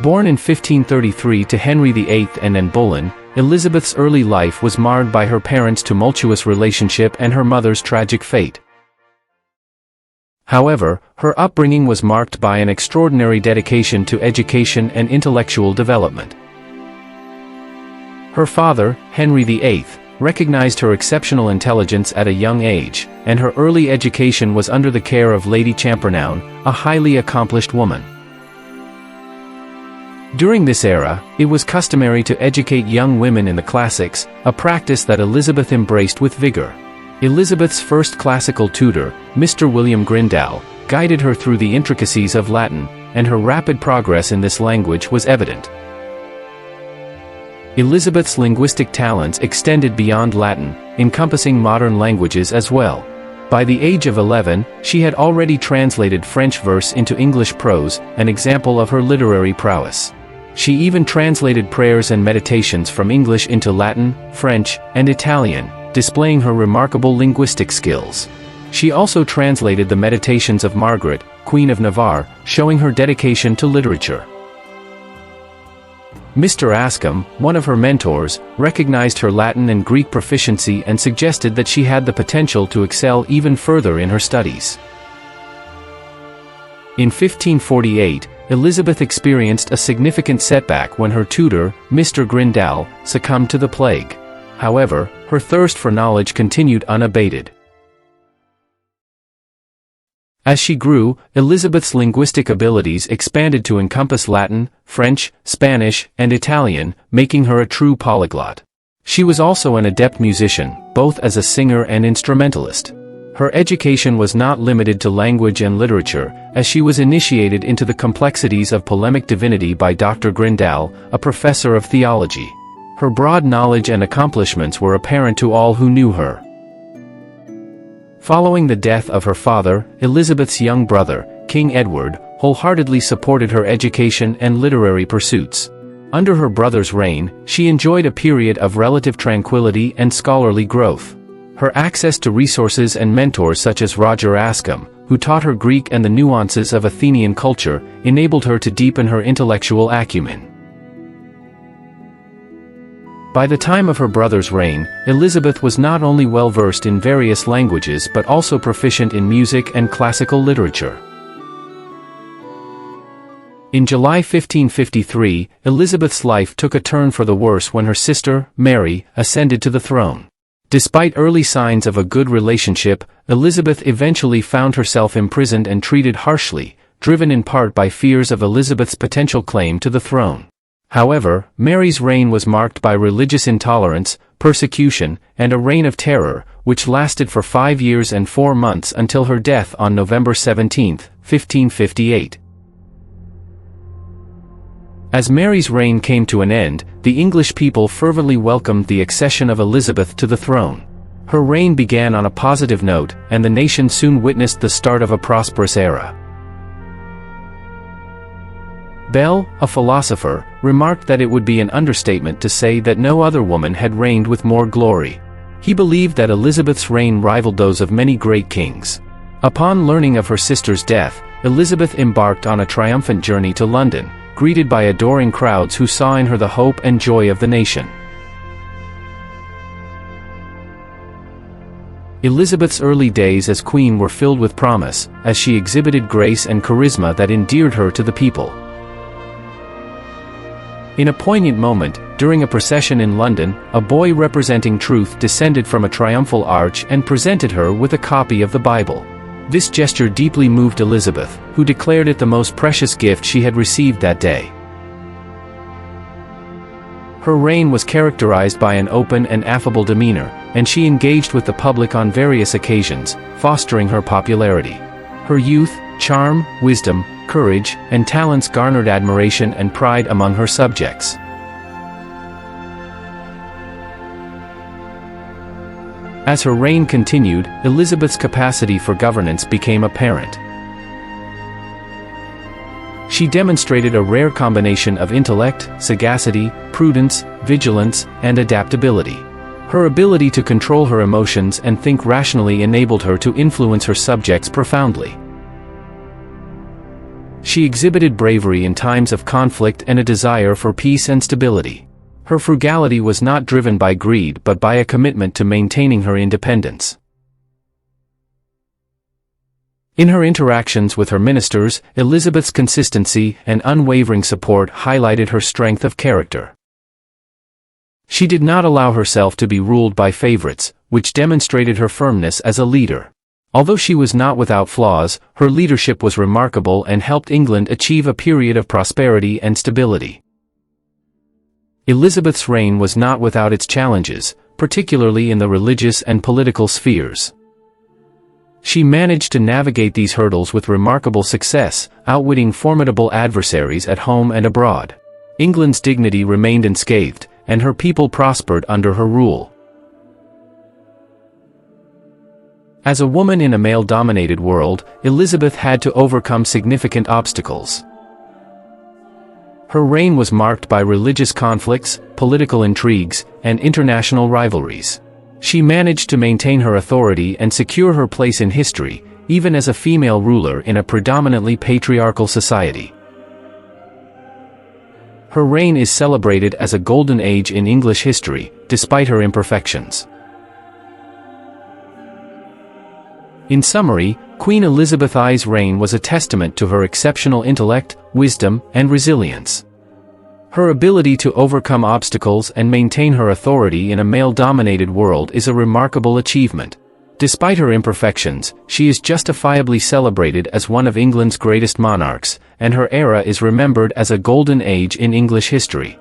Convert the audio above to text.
Born in 1533 to Henry VIII and Anne Boleyn, Elizabeth's early life was marred by her parents' tumultuous relationship and her mother's tragic fate. However, her upbringing was marked by an extraordinary dedication to education and intellectual development. Her father, Henry VIII, recognized her exceptional intelligence at a young age, and her early education was under the care of Lady Champernoun, a highly accomplished woman. During this era, it was customary to educate young women in the classics, a practice that Elizabeth embraced with vigor. Elizabeth's first classical tutor, Mr. William Grindal, guided her through the intricacies of Latin, and her rapid progress in this language was evident. Elizabeth's linguistic talents extended beyond Latin, encompassing modern languages as well. By the age of 11, she had already translated French verse into English prose, an example of her literary prowess. She even translated prayers and meditations from English into Latin, French, and Italian, displaying her remarkable linguistic skills. She also translated the Meditations of Margaret, Queen of Navarre, showing her dedication to literature. Mr. Ascombe, one of her mentors, recognized her Latin and Greek proficiency and suggested that she had the potential to excel even further in her studies. In 1548, Elizabeth experienced a significant setback when her tutor, Mr. Grindal, succumbed to the plague. However, her thirst for knowledge continued unabated. As she grew, Elizabeth's linguistic abilities expanded to encompass Latin, French, Spanish, and Italian, making her a true polyglot. She was also an adept musician, both as a singer and instrumentalist. Her education was not limited to language and literature, as she was initiated into the complexities of polemic divinity by Dr. Grindal, a professor of theology. Her broad knowledge and accomplishments were apparent to all who knew her. Following the death of her father, Elizabeth's young brother, King Edward, wholeheartedly supported her education and literary pursuits. Under her brother's reign, she enjoyed a period of relative tranquility and scholarly growth. Her access to resources and mentors such as Roger Ascombe, who taught her Greek and the nuances of Athenian culture, enabled her to deepen her intellectual acumen. By the time of her brother's reign, Elizabeth was not only well-versed in various languages but also proficient in music and classical literature. In July 1553, Elizabeth's life took a turn for the worse when her sister, Mary, ascended to the throne. Despite early signs of a good relationship, Elizabeth eventually found herself imprisoned and treated harshly, driven in part by fears of Elizabeth's potential claim to the throne. However, Mary's reign was marked by religious intolerance, persecution, and a reign of terror, which lasted for 5 years and 4 months until her death on November 17, 1558. As Mary's reign came to an end, the English people fervently welcomed the accession of Elizabeth to the throne. Her reign began on a positive note, and the nation soon witnessed the start of a prosperous era. Bell, a philosopher, remarked that it would be an understatement to say that no other woman had reigned with more glory. He believed that Elizabeth's reign rivaled those of many great kings. Upon learning of her sister's death, Elizabeth embarked on a triumphant journey to London, greeted by adoring crowds who saw in her the hope and joy of the nation. Elizabeth's early days as queen were filled with promise, as she exhibited grace and charisma that endeared her to the people. In a poignant moment, during a procession in London, a boy representing truth descended from a triumphal arch and presented her with a copy of the Bible. This gesture deeply moved Elizabeth, who declared it the most precious gift she had received that day. Her reign was characterized by an open and affable demeanor, and she engaged with the public on various occasions, fostering her popularity. Her youth, charm, wisdom, courage, and talents garnered admiration and pride among her subjects. As her reign continued, Elizabeth's capacity for governance became apparent. She demonstrated a rare combination of intellect, sagacity, prudence, vigilance, and adaptability. Her ability to control her emotions and think rationally enabled her to influence her subjects profoundly. She exhibited bravery in times of conflict and a desire for peace and stability. Her frugality was not driven by greed but by a commitment to maintaining her independence. In her interactions with her ministers, Elizabeth's consistency and unwavering support highlighted her strength of character. She did not allow herself to be ruled by favorites, which demonstrated her firmness as a leader. Although she was not without flaws, her leadership was remarkable and helped England achieve a period of prosperity and stability. Elizabeth's reign was not without its challenges, particularly in the religious and political spheres. She managed to navigate these hurdles with remarkable success, outwitting formidable adversaries at home and abroad. England's dignity remained unscathed, and her people prospered under her rule. As a woman in a male-dominated world, Elizabeth had to overcome significant obstacles. Her reign was marked by religious conflicts, political intrigues, and international rivalries. She managed to maintain her authority and secure her place in history, even as a female ruler in a predominantly patriarchal society. Her reign is celebrated as a golden age in English history, despite her imperfections. In summary, Queen Elizabeth I's reign was a testament to her exceptional intellect, wisdom, and resilience. Her ability to overcome obstacles and maintain her authority in a male-dominated world is a remarkable achievement. Despite her imperfections, she is justifiably celebrated as one of England's greatest monarchs, and her era is remembered as a golden age in English history.